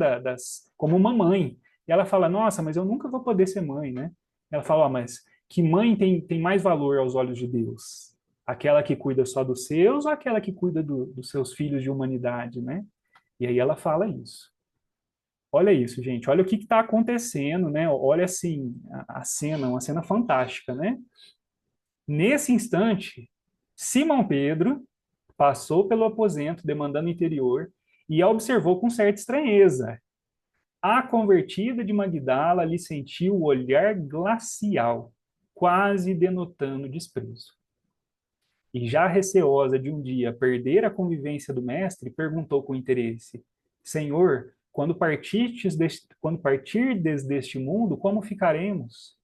como uma mãe. E ela fala, nossa, mas eu nunca vou poder ser mãe, né? Ela fala, mas que mãe tem mais valor aos olhos de Deus? Aquela que cuida só dos seus ou aquela que cuida dos seus filhos de humanidade, né? E aí ela fala isso. Olha isso, gente. Olha o que está acontecendo, né? Olha assim, a cena, uma cena fantástica, né? Nesse instante, Simão Pedro passou pelo aposento demandando interior e a observou com certa estranheza. A convertida de Magdala lhe sentiu o olhar glacial, quase denotando desprezo. E já receosa de um dia perder a convivência do mestre, perguntou com interesse: Senhor, quando partirdes deste mundo, como ficaremos?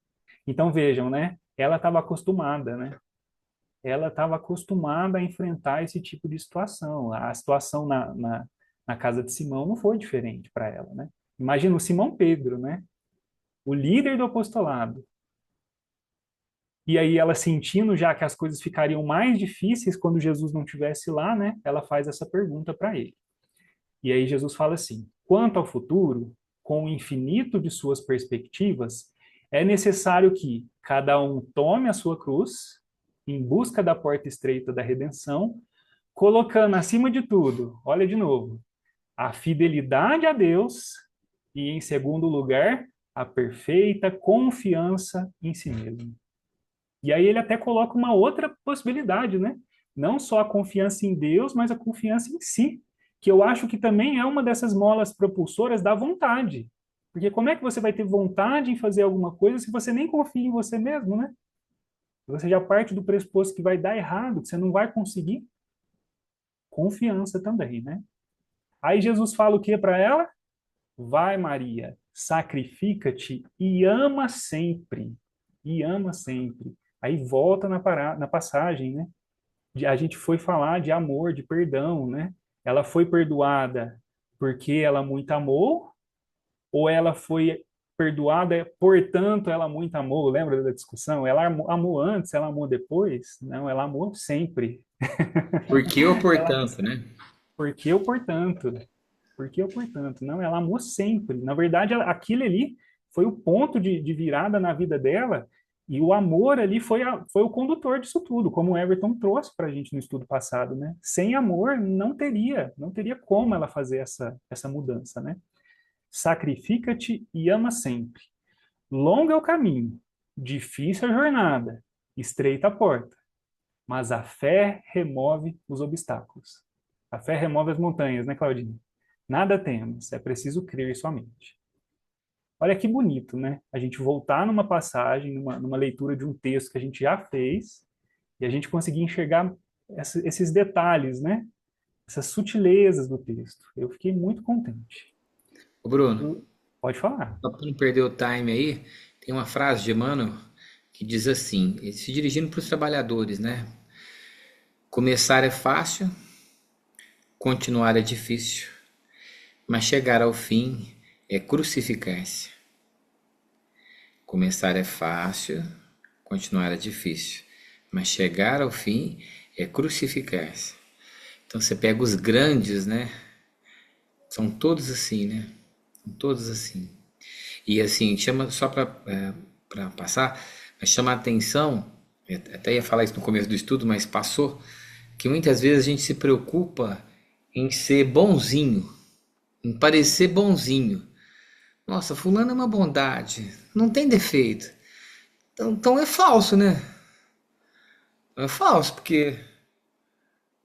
Então vejam, né? Ela estava acostumada, né? Ela estava acostumada a enfrentar esse tipo de situação. A situação na casa de Simão não foi diferente para ela, né? Imagina o Simão Pedro, né? O líder do apostolado. E aí ela sentindo já que as coisas ficariam mais difíceis quando Jesus não estivesse lá, né? Ela faz essa pergunta para ele. E aí Jesus fala assim: quanto ao futuro, com o infinito de suas perspectivas, é necessário que cada um tome a sua cruz em busca da porta estreita da redenção, colocando acima de tudo, olha de novo, a fidelidade a Deus e, em segundo lugar, a perfeita confiança em si mesmo. E aí ele até coloca uma outra possibilidade, né? Não só a confiança em Deus, mas a confiança em si, que eu acho que também é uma dessas molas propulsoras da vontade. Porque como é que você vai ter vontade em fazer alguma coisa se você nem confia em você mesmo, né? Você já parte do pressuposto que vai dar errado, que você não vai conseguir. Confiança também, né? Aí Jesus fala o que para ela? Vai, Maria, sacrifica-te e ama sempre. E ama sempre. Aí volta na passagem, né? A gente foi falar de amor, de perdão, né? Ela foi perdoada porque ela muito amou, ou ela foi perdoada, portanto, ela muito amou? Lembra da discussão? Ela amou antes, ela amou depois? Não, ela amou sempre. Por que ou Ela, portanto, né? porque eu, portanto. Porque eu, portanto. Não, ela amou sempre. Na verdade, aquilo ali foi o ponto de virada na vida dela, e o amor ali foi o condutor disso tudo, como o Everton trouxe para a gente no estudo passado, né? Sem amor, não teria como ela fazer essa mudança, né? Sacrifica-te e ama sempre. Longo é o caminho, difícil a jornada, estreita a porta, mas a fé remove os obstáculos. A fé remove as montanhas, né, Claudinha? Nada temos, é preciso crer somente. Olha que bonito, né? A gente voltar numa passagem, numa leitura de um texto que a gente já fez, e a gente conseguir enxergar esses detalhes, né? Essas sutilezas do texto. Eu fiquei muito contente. Ô Bruno, Pode falar. só para não perder o time aí, tem uma frase de Emmanuel que diz assim, ele se dirigindo para os trabalhadores, né? Começar é fácil, continuar é difícil, mas chegar ao fim é crucificar-se. Começar é fácil, continuar é difícil, mas chegar ao fim é crucificar-se. Então você pega os grandes, né? São todos assim, né? São todos assim. E assim, chama só para passar, mas chama a atenção, eu até ia falar isso no começo do estudo, mas passou, que muitas vezes a gente se preocupa em ser bonzinho, em parecer bonzinho. Nossa, fulano é uma bondade, não tem defeito. Então é falso, né? É falso, porque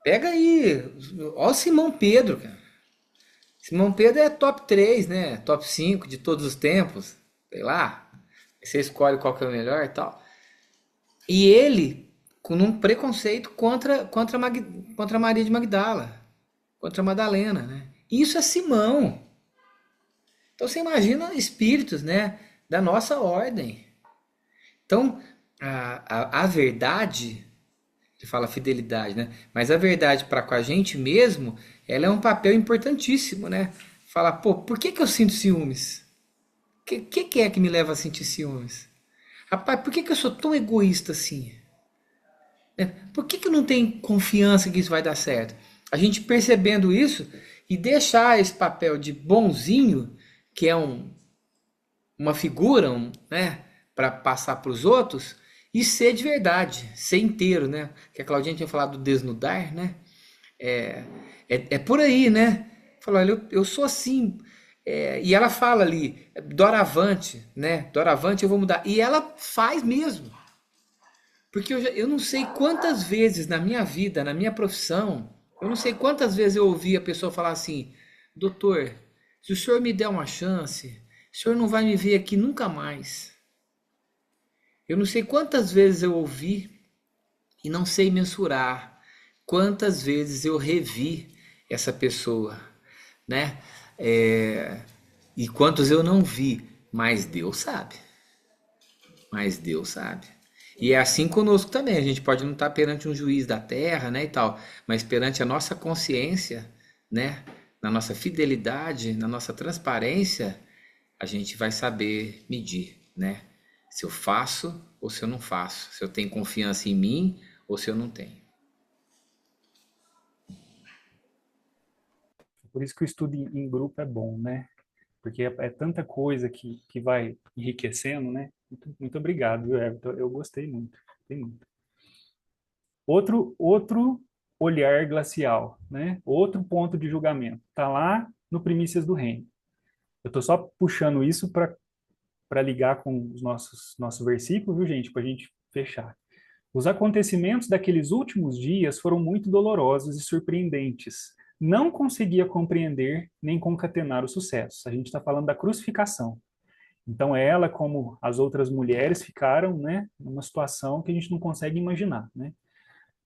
pega aí, ó o Simão Pedro, cara. Simão Pedro é top 3, né? Top 5 de todos os tempos, sei lá. Você escolhe qual que é o melhor e tal. E ele com um preconceito contra Maria de Magdala, contra Madalena, né? Isso é Simão. Então você imagina espíritos, né, da nossa ordem. Então a verdade, ele fala fidelidade, né? Mas a verdade para com a gente mesmo, ela é um papel importantíssimo, né? Falar, pô, por que eu sinto ciúmes? O que é que me leva a sentir ciúmes? Rapaz, por que eu sou tão egoísta assim? Por que eu não tenho confiança que isso vai dar certo? A gente percebendo isso e deixar esse papel de bonzinho, que é uma figura, né, para passar para os outros, e ser de verdade, ser inteiro, né? Que a Claudinha tinha falado do desnudar, né? É por aí, né? Falou, olha, eu sou assim. E ela fala ali, doravante, né? Doravante eu vou mudar. E ela faz mesmo. Porque eu não sei quantas vezes na minha vida, na minha profissão, eu não sei quantas vezes eu ouvi a pessoa falar assim, doutor, se o senhor me der uma chance, o senhor não vai me ver aqui nunca mais. Eu não sei quantas vezes eu ouvi e não sei mensurar quantas vezes eu revi essa pessoa, né? E quantos eu não vi, mas Deus sabe. Mas Deus sabe. E é assim conosco também. A gente pode não estar perante um juiz da terra, né, e tal, mas perante a nossa consciência, né, na nossa fidelidade, na nossa transparência, a gente vai saber medir, né? Se eu faço ou se eu não faço, se eu tenho confiança em mim ou se eu não tenho. Por isso que o estudo em grupo é bom, né? porque é tanta coisa que vai enriquecendo, né? Muito obrigado, viu, Everton? Eu gostei muito, gostei muito. Outro olhar glacial, né? Outro ponto de julgamento. Está lá no Primícias do Reino. Eu estou só puxando isso para ligar com os nosso versículo, viu, gente? Para a gente fechar. Os acontecimentos daqueles últimos dias foram muito dolorosos e surpreendentes. Não conseguia compreender nem concatenar o sucesso. A gente está falando da crucificação. Então ela, como as outras mulheres, ficaram, né, numa situação que a gente não consegue imaginar, né?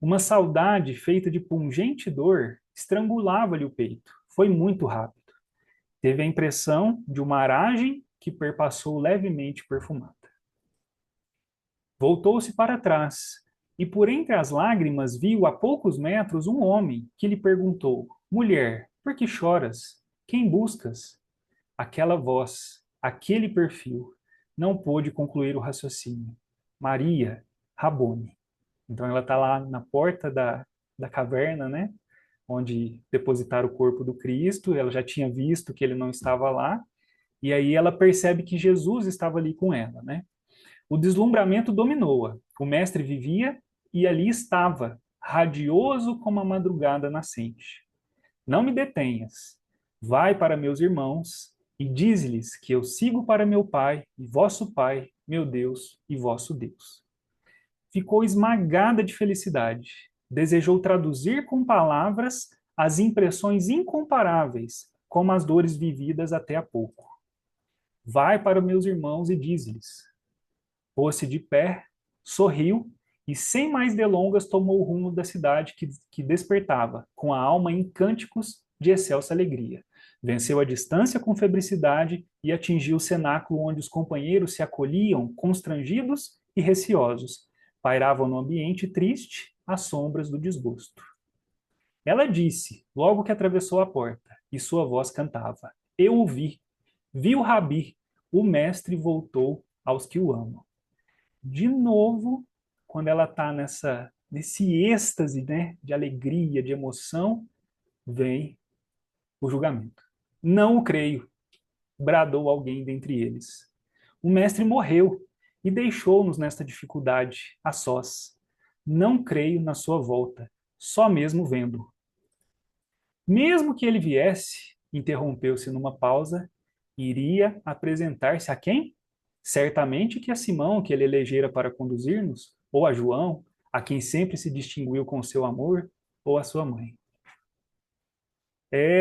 Uma saudade feita de pungente dor estrangulava-lhe o peito. Foi muito rápido. Teve a impressão de uma aragem que perpassou levemente perfumada. Voltou-se para trás e por entre as lágrimas viu a poucos metros um homem que lhe perguntou: Mulher, por que choras? Quem buscas? Aquela voz, aquele perfil, não pôde concluir o raciocínio. Maria, Rabone. Então ela está lá na porta da caverna, né? Onde depositaram o corpo do Cristo. Ela já tinha visto que ele não estava lá. E aí ela percebe que Jesus estava ali com ela, né? O deslumbramento dominou-a. O mestre vivia e ali estava, radioso como a madrugada nascente. Não me detenhas. Vai para meus irmãos e diz-lhes que eu sigo para meu Pai e vosso Pai, meu Deus e vosso Deus. Ficou esmagada de felicidade. Desejou traduzir com palavras as impressões incomparáveis, como as dores vividas até há pouco. Vai para meus irmãos e diz-lhes. Pôs-se de pé, sorriu e, sem mais delongas, tomou o rumo da cidade que despertava, com a alma em cânticos de excelsa alegria. Venceu a distância com febricidade e atingiu o cenáculo onde os companheiros se acolhiam, constrangidos e receosos. Pairavam no ambiente triste as sombras do desgosto. Ela disse, logo que atravessou a porta, e sua voz cantava: Eu o vi o Rabi, o mestre voltou aos que o amam. De novo, quando ela está nesse êxtase, né, de alegria, de emoção, vem o julgamento. Não o creio, bradou alguém dentre eles. O mestre morreu e deixou-nos nesta dificuldade, a sós. Não creio na sua volta, só mesmo vendo. Mesmo que ele viesse, interrompeu-se numa pausa, iria apresentar-se a quem? Certamente que a Simão, que ele elegera para conduzir-nos, ou a João, a quem sempre se distinguiu com seu amor, ou a sua mãe.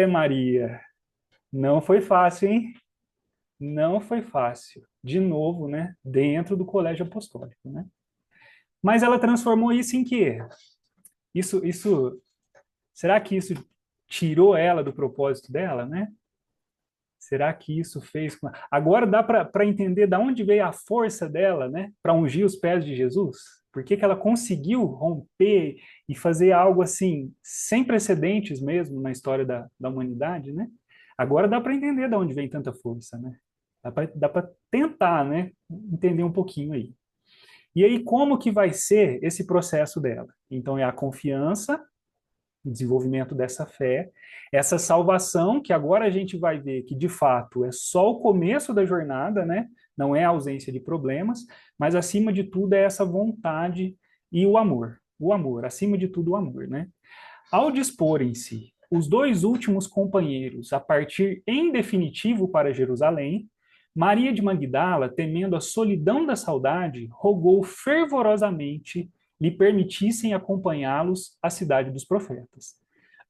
Maria, não foi fácil, hein? Não foi fácil. De novo, né? Dentro do colégio apostólico, né? Mas ela transformou isso em quê? Será que isso tirou ela do propósito dela, né? Será que isso fez... Agora dá para entender de onde veio a força dela, né? Para ungir os pés de Jesus? Por que ela conseguiu romper e fazer algo assim, sem precedentes mesmo na história da humanidade, né? Agora dá para entender de onde vem tanta força, né? Dá para tentar, né? Entender um pouquinho aí. E aí, como que vai ser esse processo dela? Então, é a confiança, o desenvolvimento dessa fé, essa salvação, que agora a gente vai ver que, de fato, é só o começo da jornada, né? Não é a ausência de problemas, mas, acima de tudo, é essa vontade e o amor. O amor, acima de tudo, o amor, né? Ao disporem-se os dois últimos companheiros a partir em definitivo para Jerusalém, Maria de Magdala, temendo a solidão da saudade, rogou fervorosamente lhe permitissem acompanhá-los à cidade dos profetas.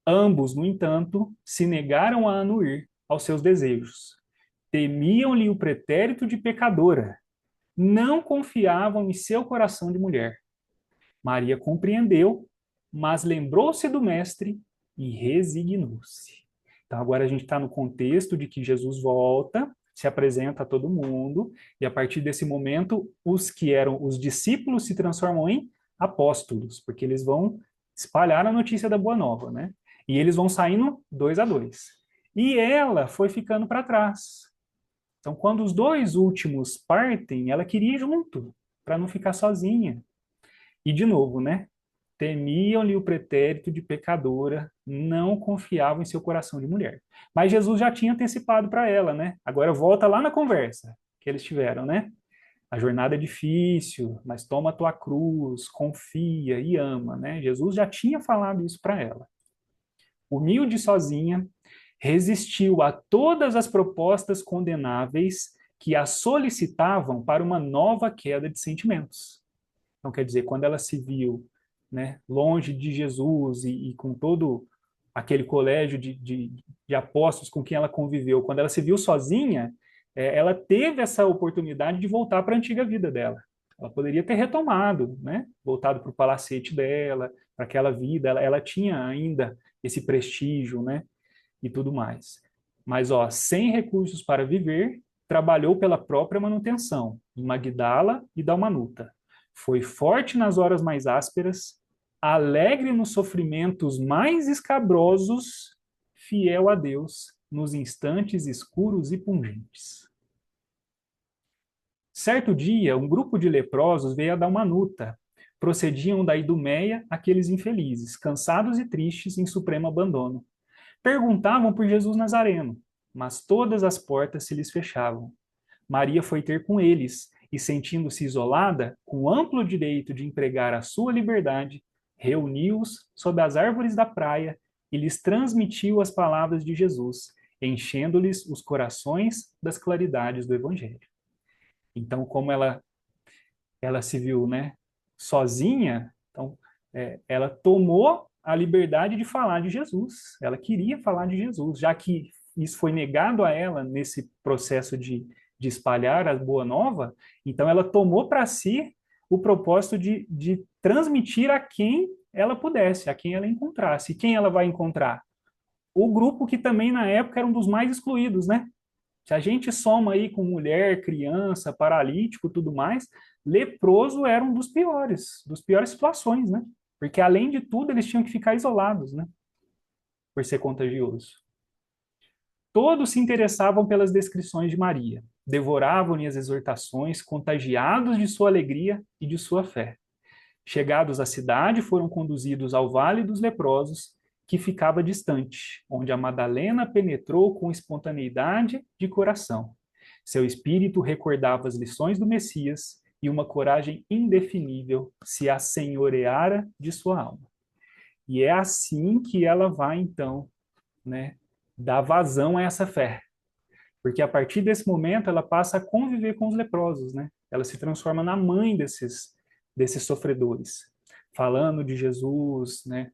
Ambos, no entanto, se negaram a anuir aos seus desejos. Temiam-lhe o pretérito de pecadora. Não confiavam em seu coração de mulher. Maria compreendeu, mas lembrou-se do mestre e resignou-se. Então agora a gente está no contexto de que Jesus volta, se apresenta a todo mundo, e a partir desse momento, os que eram os discípulos se transformam em apóstolos, porque eles vão espalhar a notícia da Boa Nova, né? E eles vão saindo 2 a 2. E ela foi ficando para trás. Então, quando os dois últimos partem, ela queria ir junto, para não ficar sozinha. E, de novo, né? temiam-lhe o pretérito de pecadora, não confiavam em seu coração de mulher. Mas Jesus já tinha antecipado para ela, né? Agora volta lá na conversa que eles tiveram, né? A jornada é difícil, mas toma a tua cruz, confia e ama, né? Jesus já tinha falado isso para ela. Humilde sozinha, resistiu a todas as propostas condenáveis que a solicitavam para uma nova queda de sentimentos. Então, quer dizer, quando ela se viu, né, longe de Jesus e com todo aquele colégio de apóstolos com quem ela conviveu, quando ela se viu sozinha, ela teve essa oportunidade de voltar para a antiga vida dela. Ela poderia ter retomado, né, voltado para o palacete dela, para aquela vida, ela tinha ainda esse prestígio, né, e tudo mais. Mas, ó, sem recursos para viver, trabalhou pela própria manutenção, em Magdala e Dalmanuta. Foi forte nas horas mais ásperas, alegre nos sofrimentos mais escabrosos, fiel a Deus nos instantes escuros e pungentes. Certo dia, um grupo de leprosos veio a Dalmanuta. Procediam da Idumeia aqueles infelizes, cansados e tristes em supremo abandono. Perguntavam por Jesus Nazareno, mas todas as portas se lhes fechavam. Maria foi ter com eles e, sentindo-se isolada, com amplo direito de empregar a sua liberdade, reuniu-os sob as árvores da praia e lhes transmitiu as palavras de Jesus, enchendo-lhes os corações das claridades do Evangelho. Então, como ela se viu, né, sozinha, então, ela tomou a liberdade de falar de Jesus. Ela queria falar de Jesus, já que isso foi negado a ela nesse processo de espalhar a boa nova, então ela tomou para si o propósito de transmitir a quem ela pudesse, a quem ela encontrasse. E quem ela vai encontrar? O grupo que também na época era um dos mais excluídos, né? Se a gente soma aí com mulher, criança, paralítico, tudo mais, leproso era um dos piores situações, né? Porque além de tudo eles tinham que ficar isolados, né? Por ser contagioso. Todos se interessavam pelas descrições de Maria, devoravam-lhe as exortações, contagiados de sua alegria e de sua fé. Chegados à cidade, foram conduzidos ao Vale dos Leprosos, que ficava distante, onde a Madalena penetrou com espontaneidade de coração. Seu espírito recordava as lições do Messias e uma coragem indefinível se assenhoreara de sua alma. E é assim que ela vai, então, né, dar vazão a essa fé. Porque a partir desse momento ela passa a conviver com os leprosos, né? Ela se transforma na mãe desses sofredores, falando de Jesus, né?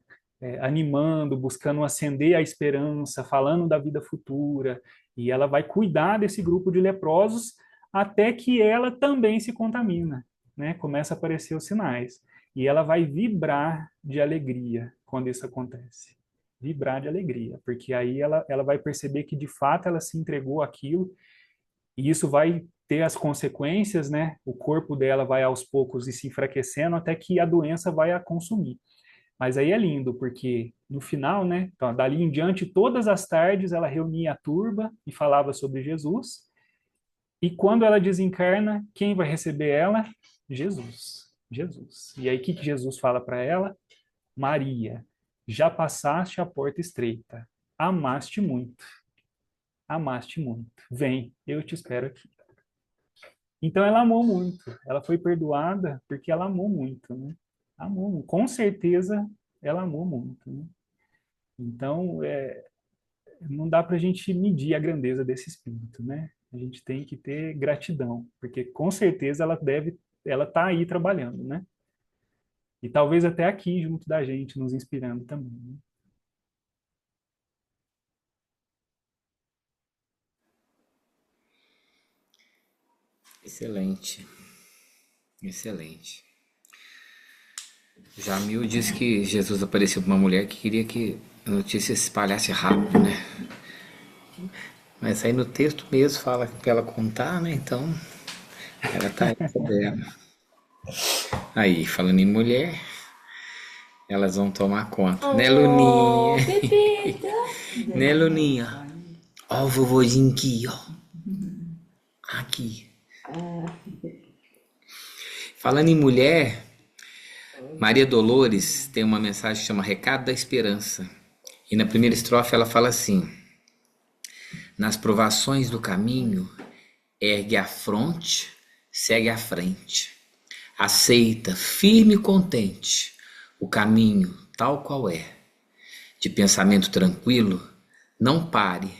Animando, buscando acender a esperança, falando da vida futura, e ela vai cuidar desse grupo de leprosos até que ela também se contamina, né? Começa a aparecer os sinais, e ela vai vibrar de alegria quando isso acontece. Vibrar de alegria, porque aí ela vai perceber que de fato ela se entregou àquilo, e isso vai ter as consequências, né? O corpo dela vai aos poucos se enfraquecendo até que a doença vai a consumir. Mas aí é lindo, porque no final, né? Então, dali em diante, todas as tardes ela reunia a turba e falava sobre Jesus, e quando ela desencarna, quem vai receber ela? Jesus. Jesus. E aí o que Jesus fala para ela? Maria, já passaste a porta estreita, amaste muito, vem, eu te espero aqui. Então ela amou muito, ela foi perdoada porque ela amou muito, né? Amou, com certeza ela amou muito, né? Então, não dá para a gente medir a grandeza desse espírito, né? A gente tem que ter gratidão, porque com certeza ela tá aí trabalhando, né? E talvez até aqui junto da gente, nos inspirando também, né? Excelente. Excelente. Jamil disse que Jesus apareceu para uma mulher que queria que a notícia se espalhasse rápido, né? Mas aí no texto mesmo fala para ela contar, né? Então, ela tá aí sabendo. Aí, falando em mulher, elas vão tomar conta. Né, Luninha? Né, Luninha? Ó o vovozinho aqui, ó. Aqui. Falando em mulher, Maria Dolores tem uma mensagem que chama Recado da Esperança. E na primeira estrofe ela fala assim: nas provações do caminho, ergue a fronte, segue à frente. Aceita, firme e contente, o caminho tal qual é. De pensamento tranquilo, não pare,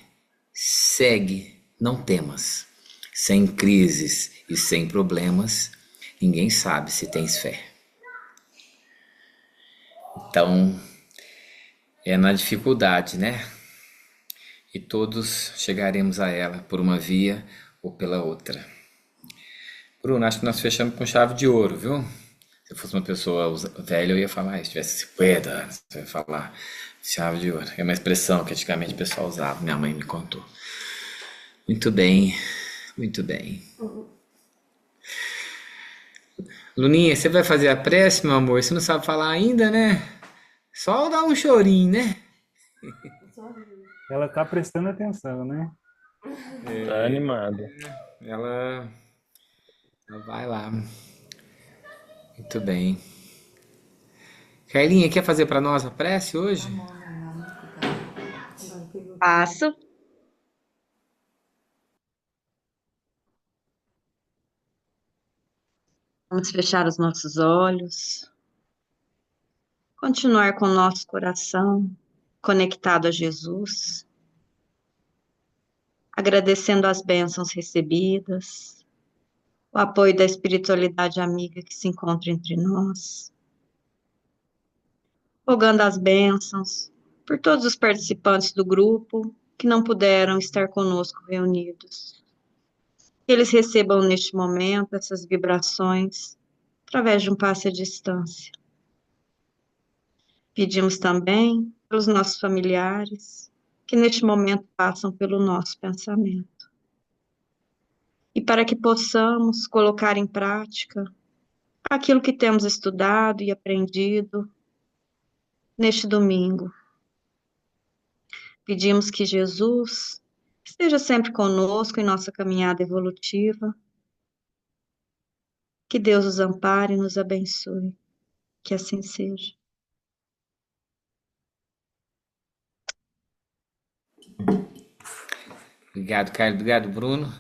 segue, não temas. Sem crises e sem problemas, ninguém sabe se tens fé. Então, é na dificuldade, né? E todos chegaremos a ela por uma via ou pela outra. Bruno, acho que nós fechamos com chave de ouro, viu? Se eu fosse uma pessoa velha, eu ia falar, se tivesse 50 anos, eu ia falar chave de ouro. É uma expressão que antigamente o pessoal usava, minha mãe me contou. Muito bem, muito bem. Luninha, você vai fazer a prece, meu amor? Você não sabe falar ainda, né? Só dar um chorinho, né? Ela tá prestando atenção, né? Tá animado. Ela vai lá. Muito bem. Carlinha, quer fazer para nós a prece hoje? Passo. Vamos fechar os nossos olhos, continuar com o nosso coração conectado a Jesus, agradecendo as bênçãos recebidas, o apoio da espiritualidade amiga que se encontra entre nós, rogando as bênçãos por todos os participantes do grupo que não puderam estar conosco reunidos. Que eles recebam neste momento essas vibrações através de um passe à distância. Pedimos também pelos nossos familiares que neste momento passam pelo nosso pensamento. E para que possamos colocar em prática aquilo que temos estudado e aprendido neste domingo. Pedimos que Jesus esteja sempre conosco em nossa caminhada evolutiva. Que Deus os ampare e nos abençoe. Que assim seja. Obrigado, Carlos. Obrigado, Bruno.